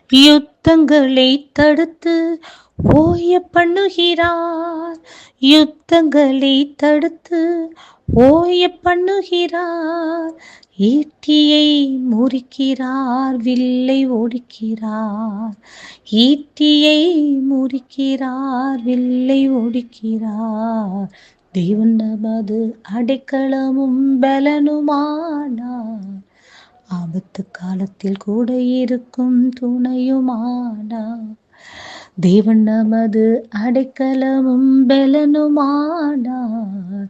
யுத்தங்களை தடுத்து ஓய பண்ணுகிறார். யுத்தங்களை தடுத்து ஓய பண்ணுகிறார். ஈட்டியை முறிக்கிறார், வில்லை ஒடிக்கிறார். ஈட்டியை முறிக்கிறார், வில்லை ஒடிக்கிறார். தேவன் நமது அடைக்கலமும் பலனுமானார். ஆபத்து காலத்தில் கூட இருக்கும் துணையுமானார். தேவன் நமது அடைக்கலமும் பலனுமானார்.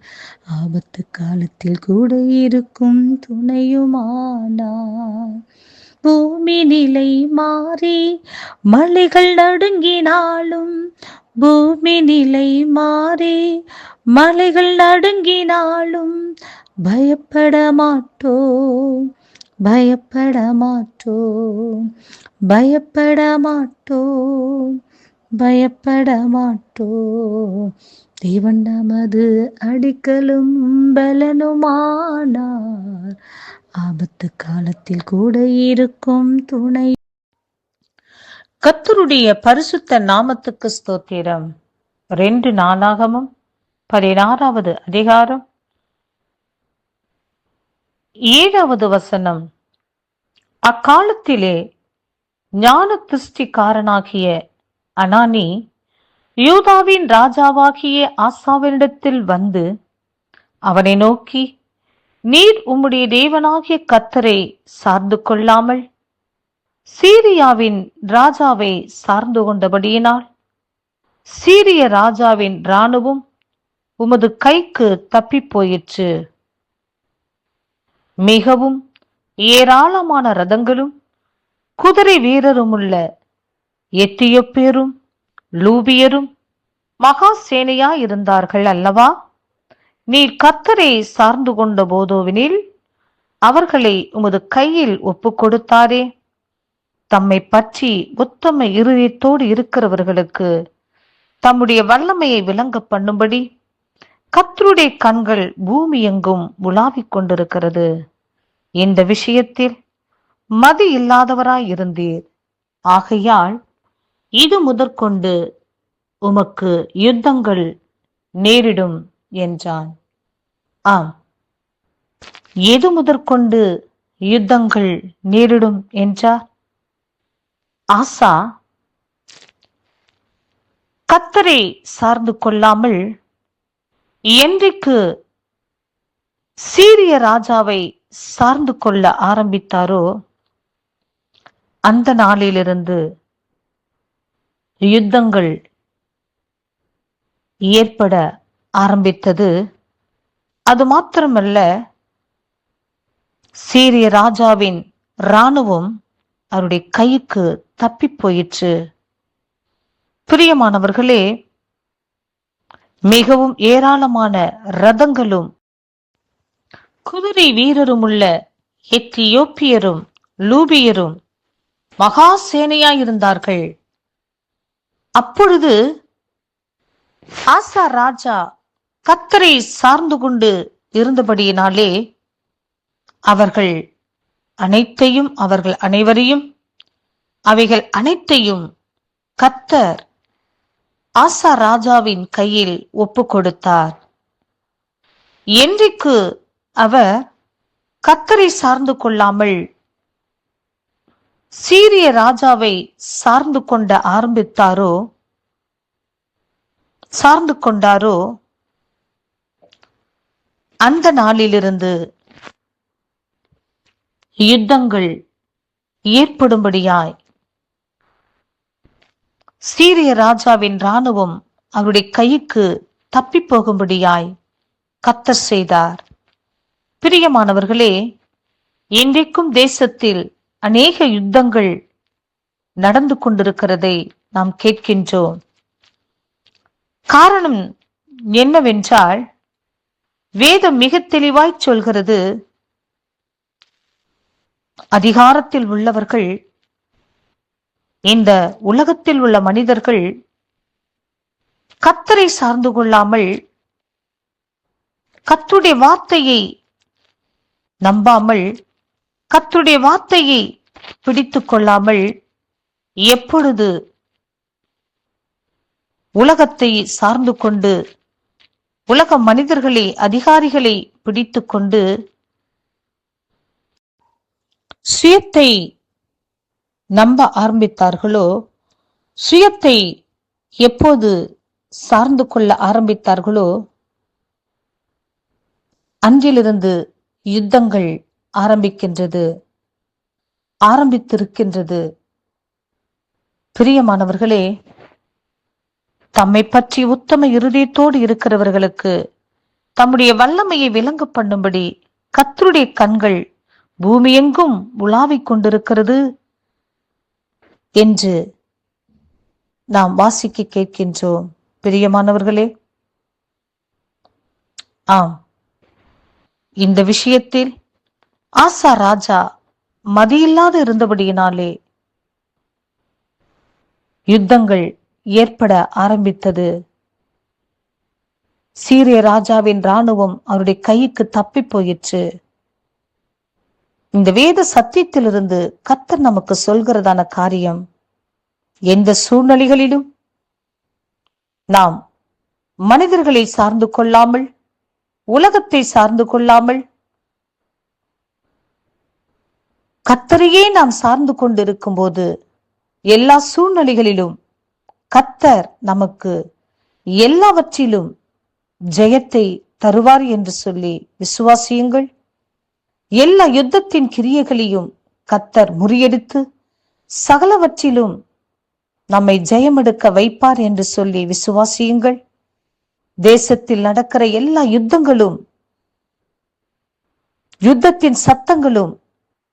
ஆபத்து காலத்தில் கூட இருக்கும் துணையுமானார். பூமி நிலை மாறி மலைகள் நடுங்கினாலும், பூமி நிலை மாறி மலைகள் நடுங்கினாலும் பயப்பட மாட்டோம், பயப்பட மாட்டோம், பயப்பட மாட்டோம், பயப்பட மாட்டோம். தேவன் நமது அடிக்கலும் பலனுமானார். ஆபத்து காலத்தில் கூட இருக்கும் துணை. கர்த்தருடைய பரிசுத்த நாமத்துக்கு ஸ்தோத்திரம். 2 நாளாகமம் 16வது அதிகாரம் 7வது வசனம். அக்காலத்திலே ஞான திருஷ்டிக்காரனாகிய அனானி யூதாவின் ராஜாவாகிய ஆசாவினிடத்தில் வந்து அவனை நோக்கி, நீர் உம்முடைய தேவனாகிய கர்த்தரை சார்ந்து கொள்ளாமல் சீரியாவின் ராஜாவை சார்ந்து கொண்டபடியினால் சீரிய ராஜாவின் இராணுவம் உமது கைக்கு தப்பி போயிற்று. மிகவும் ஏராளமான ரதங்களும் குதிரை வீரருமுள்ள எத்தியோப்பியரும் லூபியரும் மகா சேனையாயிருந்தார்கள் அல்லவா? நீர் கர்த்தரை சார்ந்து கொண்ட போதோவெனில் அவர்களை உமது கையில் ஒப்பு கொடுத்தாரே. தம்மை பற்றி உத்தம இருதயத்தோடு இருக்கிறவர்களுக்கு தம்முடைய வல்லமையை விளங்க பண்ணும்படி கர்த்தருடைய கண்கள் பூமி எங்கும் உலாவிக் கொண்டிருக்கிறது. இந்த விஷயத்தில் மதி இல்லாதவராயிருந்தீர். ஆகையால் இது முதற்கொண்டு உமக்கு யுத்தங்கள் நேரிடும் என்றான். ஆம், எது முதற்கொண்டு யுத்தங்கள் நேரிடும் என்றார்? ஆசா கர்த்தரை சார்ந்து கொள்ளாமல் என்றைக்கு சீரிய ராஜாவை சார்ந்து கொள்ள ஆரம்பித்தாரோ அந்த நாளிலிருந்து யுத்தங்கள் ஏற்பட ஆரம்பித்தது. அது மாத்திரமல்ல, சீரிய ராஜாவின் இராணுவம் அவருடைய கைக்கு தப்பி போயிற்று. பிரியமானவர்களே, மிகவும் ஏராளமான ரதங்களும் குதிரை வீரரும் உள்ள எத்தியோப்பியரும் லூபியரும் மகா சேனையாயிருந்தார்கள். அப்பொழுது ஆசா ராஜா கர்த்தரை சார்ந்து கொண்டு இருந்தபடியினாலே அவர்கள் அனைவரையும் அவைகள் அனைத்தையும் கர்த்தர் ஆசா ராஜாவின் கையில் ஒப்பு கொடுத்தார். என்றைக்கு அவர் கர்த்தரை சார்ந்து கொள்ளாமல் சீரிய ராஜாவை சார்ந்து கொண்டாரோ அந்த நாளிலிருந்து யுத்தங்கள் ஏற்படும்படியாய் சீரிய ராஜாவின் இராணுவம் அவருடைய கைக்கு தப்பி போகும்படியாய் கர்த்தர் செய்தார். பிரியமானவர்களே, இன்றைக்கும் தேசத்தில் அநேக யுத்தங்கள் நடந்து கொண்டிருக்கிறதை நாம் கேட்கின்றோம். காரணம் என்னவென்றால், வேதம் மிக தெளிவாய் சொல்கிறது, அதிகாரத்தில் உள்ளவர்கள், இந்த உலகத்தில் உள்ள மனிதர்கள் கர்த்தரை சார்ந்து கொள்ளாமல், கர்த்தருடைய வார்த்தையை நம்பாமல், கர்த்தருடைய வார்த்தையை பிடித்துக் கொள்ளாமல் எப்பொழுது உலகத்தை சார்ந்து கொண்டு உலக மனிதர்களை அதிகாரிகளை பிடித்து கொண்டு சுயத்தை நம்ப ஆரம்பித்தார்களோ, சுயத்தை எப்போது சார்ந்து கொள்ள ஆரம்பித்தார்களோ, அன்றிலிருந்து யுத்தங்கள் ஆரம்பித்திருக்கின்றது. பிரியமானவர்களே, தம்மை பற்றி உத்தம இருதயத்தோடு இருக்கிறவர்களுக்கு தம்முடைய வல்லமையை விளங்க பண்ணும்படி கர்த்தருடைய கண்கள் பூமியெங்கும் உலாவிக் கொண்டிருக்கிறது என்று நாம் வாசிக்க கேட்கின்றோம். பிரியமானவர்களே, ஆம், இந்த விஷயத்தில் ஆசா ராஜா மதியில்லாது இருந்தபடியினாலே யுத்தங்கள் ஏற்பட ஆரம்பித்தது. சீரிய ராஜாவின் இராணுவம் அவருடைய கைக்கு தப்பி போயிற்று. இந்த வேத சத்தியத்திலிருந்து கர்த்தர் நமக்கு சொல்கிறதான காரியம், எந்த சூழ்நிலைகளிலும் நாம் மனிதர்களை சார்ந்து கொள்ளாமல், உலகத்தை சார்ந்து கொள்ளாமல், கர்த்தரையே நாம் சார்ந்து கொண்டிருக்கும் போது எல்லா சூழ்நிலைகளிலும் கர்த்தர் நமக்கு எல்லாவற்றிலும் ஜெயத்தை தருவார் என்று சொல்லி விசுவாசியுங்கள். எல்லா யுத்தத்தின் கிரியைகளையும் கர்த்தர் முறியடித்து சகலவற்றிலும் நம்மை ஜெயமெடுக்க வைப்பார் என்று சொல்லி விசுவாசியுங்கள். தேசத்தில் நடக்கிற எல்லா யுத்தங்களும், யுத்தத்தின் சத்தங்களும்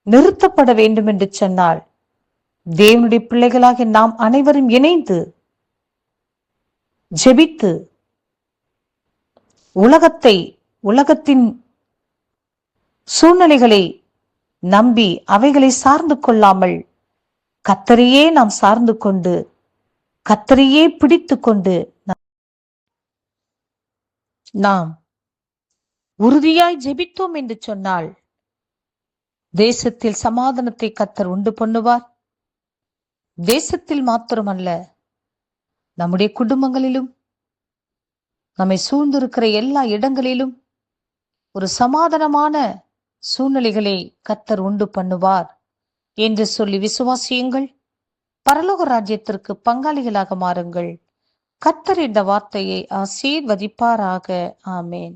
நிறுத்தப்பட வேண்டும் என்று சொன்னால், தேவனுடைய பிள்ளைகளாக நாம் அனைவரும் இணைந்து ஜெபித்து உலகத்தின் சூழ்நிலைகளை நம்பி அவைகளை சார்ந்து கொள்ளாமல் கர்த்தரையே நாம் சார்ந்து கொண்டு கர்த்தரையே பிடித்து கொண்டு நாம் உறுதியாய் ஜெபித்தோம் என்று சொன்னால் தேசத்தில் சமாதானத்தை கர்த்தர் உண்டு பண்ணுவார். தேசத்தில் மாத்திரமல்ல, நம்முடைய குடும்பங்களிலும் நம்மை சூழ்ந்திருக்கிற எல்லா இடங்களிலும் ஒரு சமாதானமான சூழ்நிலைகளை கர்த்தர் உண்டு பண்ணுவார் என்று சொல்லி விசுவாசியுங்கள். பரலோக ராஜ்யத்திற்கு பங்காளிகளாக மாறுங்கள். கர்த்தர் இந்த வார்த்தையை ஆசீர்வதிப்பாராக. ஆமேன்.